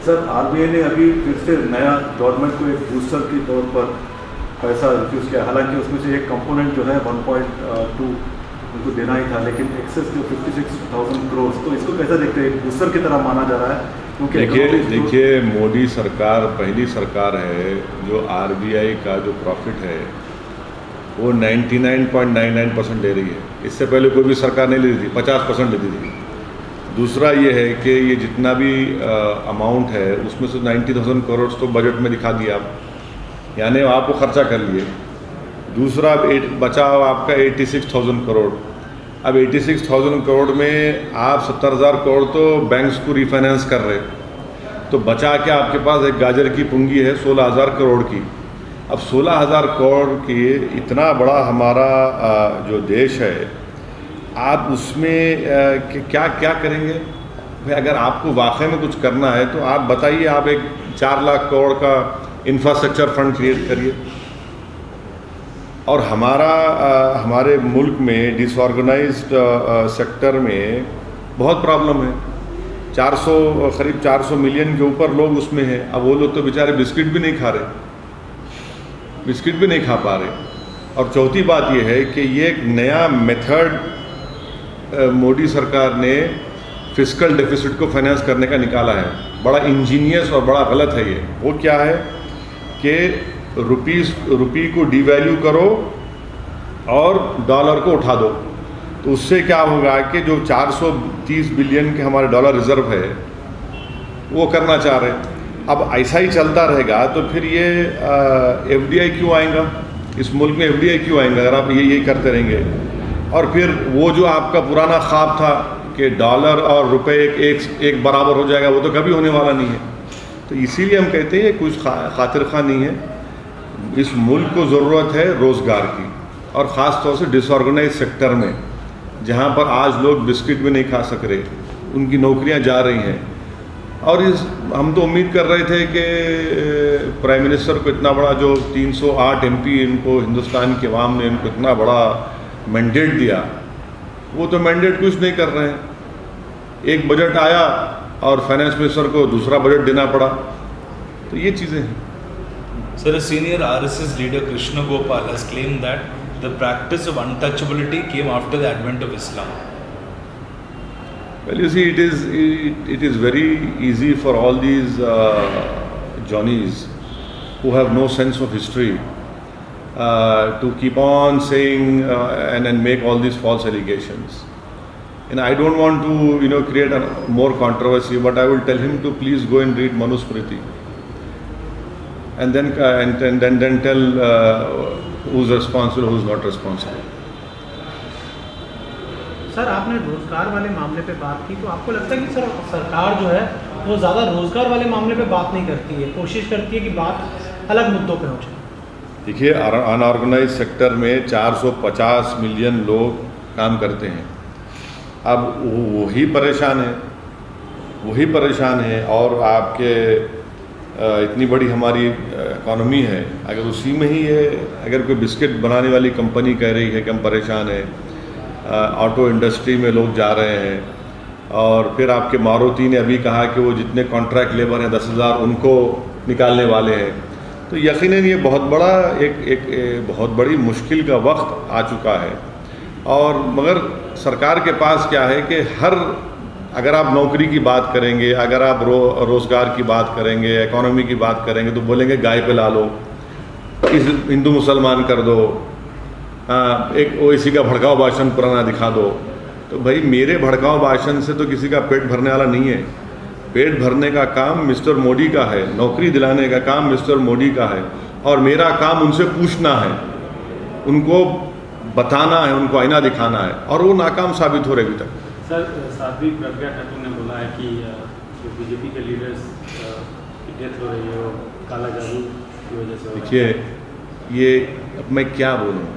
Sir RBI ने अभी फिर से नया गवर्नमेंट को एक बूस्टर के तौर पर पैसा रिफ्यूज़ किया, हालांकि उसमें से एक कंपोनेंट जो है 1.2 उनको देना ही था, लेकिन एक्सेस जो 56,000 करोड़, तो इसको कैसे देखते हैं? एक बूस्टर की तरह माना जा रहा है क्योंकि देखिए मोदी सरकार पहली सरकार है जो आरबीआई का जो प्रॉफिट है वो 99.99% ले रही है। इससे पहले कोई भी सरकार नहीं लेती थी, 50% लेती थी। दूसरा ये है कि ये जितना भी अमाउंट है उसमें से 90,000 करोड़ तो बजट में दिखा दिया आप, यानी आपको खर्चा कर लिए। दूसरा बचा आपका 86,000 करोड़। अब 86,000 करोड़ में आप 70,000 करोड़ तो बैंक्स को रिफाइनेंस कर रहे, तो बचा के आपके पास एक गाजर की पुंगी है 16,000 करोड़ की। अब 16,000 करोड़ की इतना बड़ा हमारा जो देश है, आप उसमें क्या क्या करेंगे भाई? अगर आपको वाकई में कुछ करना है तो आप बताइए, आप एक 4 लाख करोड़ का इंफ्रास्ट्रक्चर फंड क्रिएट करिए। और हमारे मुल्क में डिसऑर्गेनाइज्ड सेक्टर में बहुत प्रॉब्लम है। करीब 400 मिलियन के ऊपर लोग उसमें हैं। अब वो लोग तो बेचारे बिस्किट भी नहीं खा रहे, बिस्किट भी नहीं खा पा रहे। और चौथी बात ये है कि ये एक नया मेथड मोदी सरकार ने फिस्कल डेफिसिट को फाइनेंस करने का निकाला है। बड़ा इंजीनियस और बड़ा गलत है ये। वो क्या है कि रुपी को डिवैल्यू करो और डॉलर को उठा दो, तो उससे क्या होगा कि जो 430 बिलियन के हमारे डॉलर रिजर्व है वो करना चाह रहे हैं। अब ऐसा ही चलता रहेगा तो फिर ये एफडीआई क्यों आएगा इस मुल्क में? एफडीआई क्यों आएगा अगर आप यही करते रहेंगे? और फिर वो जो आपका पुराना ख्वाब था कि डॉलर और रुपए एक बराबर हो जाएगा, वो तो कभी होने वाला नहीं है। तो इसीलिए हम कहते हैं कुछ खातिर खा नहीं है। इस मुल्क को ज़रूरत है रोज़गार की, और ख़ास तौर से डिसऑर्गेनाइज सेक्टर में, जहाँ पर आज लोग बिस्किट भी नहीं खा सक रहे, उनकी नौकरियाँ जा रही हैं। और हम तो उम्मीद कर रहे थे कि प्राइम मिनिस्टर को इतना बड़ा जो 308 एमपी इनको हिंदुस्तान के अवाम ने इनको इतना बड़ा मैंडेट दिया, वो तो मैंडेट कुछ नहीं कर रहे हैं। एक बजट आया और फाइनेंस मिनिस्टर को दूसरा बजट देना पड़ा। तो ये चीज़ें हैं। Sir, a senior RSS leader Krishna Gopal has claimed that the practice of untouchability came after the advent of Islam. Well, you see, it is very easy for all these Johnnies who have no sense of history to keep on saying and make all these false allegations. And I don't want to create more controversy, but I will tell him to please go and read Manusmriti, and then tell who's responsible, who's not responsible. Sir, आपने रोजगार वाले मामले पे बात की, तो आपको लगता है कि सर सरकार जो है वो ज़्यादा रोजगार वाले मामले पे बात नहीं करती है, कोशिश करती है कि बात अलग मुद्दों पे हो जाए? देखिए, अनऑर्गेनाइज सेक्टर में 450 मिलियन लोग काम करते हैं। अब वही परेशान है और आपके इतनी बड़ी हमारी इकॉनमी है, अगर उसी में ही है, अगर कोई बिस्किट बनाने वाली कंपनी कह रही है कि हम परेशान हैं, ऑटो इंडस्ट्री में लोग जा रहे हैं, और फिर आपके मारुति ने अभी कहा कि वो जितने कॉन्ट्रैक्ट लेबर हैं 10,000 उनको निकालने वाले हैं, तो यकीनन ये बहुत बड़ा एक बहुत बड़ी मुश्किल का वक्त आ चुका है। और मगर सरकार के पास क्या है कि अगर आप नौकरी की बात करेंगे, अगर आप रोज़गार की बात करेंगे, इकोनॉमी की बात करेंगे, तो बोलेंगे गाय पे ला लो, इस हिंदू मुसलमान कर दो, एक ओवैसी का भड़काऊ भाषण पुराना दिखा दो। तो भाई, मेरे भड़काऊ भाषण से तो किसी का पेट भरने वाला नहीं है। पेट भरने का काम मिस्टर मोदी का है, नौकरी दिलाने का काम मिस्टर मोदी का है, और मेरा काम उनसे पूछना है, उनको बताना है, उनको आईना दिखाना है, और वो नाकाम साबित हो रहे अभी तक। सर, साध्वी प्रज्ञा ठाकुर ने बोला है कि जो बीजेपी के लीडर्स की डेथ हो रही है वो काला जादू की वजह से। देखिए, ये अब मैं क्या बोलूँ,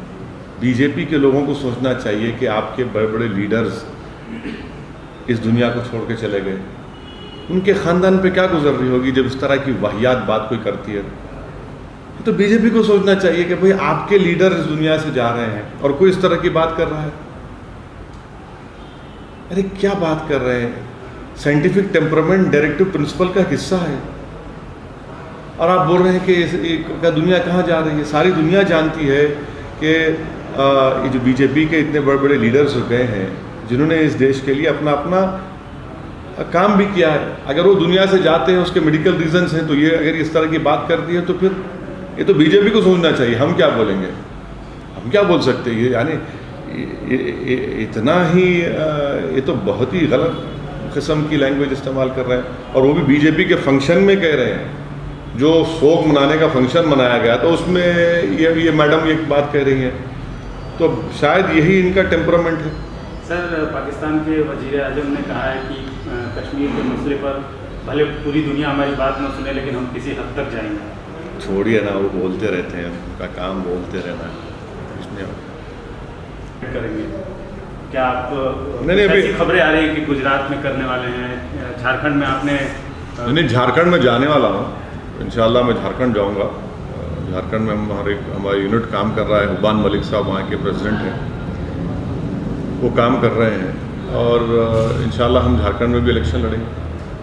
बीजेपी के लोगों को सोचना चाहिए कि आपके बड़े बड़े लीडर्स इस दुनिया को छोड़ के चले गए, उनके ख़ानदान पे क्या गुजर रही होगी जब इस तरह की वाहियात बात कोई करती है। तो बीजेपी को सोचना चाहिए कि भाई, आपके लीडर इस दुनिया से जा रहे हैं और कोई इस तरह की बात कर रहा है। अरे क्या बात कर रहे हैं? साइंटिफिक टेम्परामेंट डायरेक्टिव प्रिंसिपल का हिस्सा है। और आप बोल रहे हैं कि दुनिया कहाँ जा रही है। सारी दुनिया जानती है कि ये जो बीजेपी के इतने बड़े बड़े लीडर्स हो गए हैं जिन्होंने इस देश के लिए अपना अपना काम भी किया है, अगर वो दुनिया से जाते हैं उसके मेडिकल रीजंस हैं, तो ये अगर इस तरह की बात करती है तो फिर ये तो बीजेपी को सोचना चाहिए। हम क्या बोलेंगे, हम क्या बोल सकते हैं। ये यानी इतना ही ये तो बहुत ही गलत किस्म की लैंग्वेज इस्तेमाल कर रहे हैं। और वो भी बीजेपी के फंक्शन में कह रहे हैं, जो शोक मनाने का फंक्शन मनाया गया तो उसमें ये मैडम एक बात कह रही हैं, तो शायद यही इनका टेम्परामेंट है। सर, पाकिस्तान के वज़ीर आज़म ने कहा है कि कश्मीर के मसले पर भले पूरी दुनिया हमारी बात न सुने लेकिन हम किसी हद तक जाएंगे। छोड़िए ना, वो बोलते रहते हैं, उनका काम बोलते रहना है, इसमें करेंगे क्या आप? नहीं, ऐसी खबरें आ रही है कि गुजरात में करने वाले हैं, झारखंड में आपने नहीं, झारखंड में जाने वाला हूँ इंशाल्लाह। मैं झारखंड जाऊँगा। झारखंड में हमारा यूनिट काम कर रहा है। हुबान मलिक साहब वहाँ के प्रेसिडेंट हैं, वो काम कर रहे हैं और इंशाल्लाह हम झारखंड में भी इलेक्शन लड़ेंगे।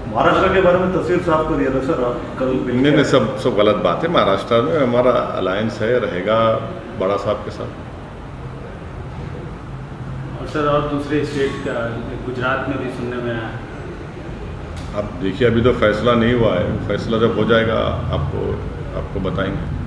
महाराष्ट्र के बारे में तहसील साहब को दिया था सर, आप कल नहीं, सब गलत बात है। महाराष्ट्र में हमारा अलायंस है, रहेगा बड़ा साहब के साथ। और सर, और दूसरे स्टेट का गुजरात में भी सुनने में आया। अब देखिए, अभी तो फैसला नहीं हुआ है, फैसला जब हो जाएगा आपको बताएंगे।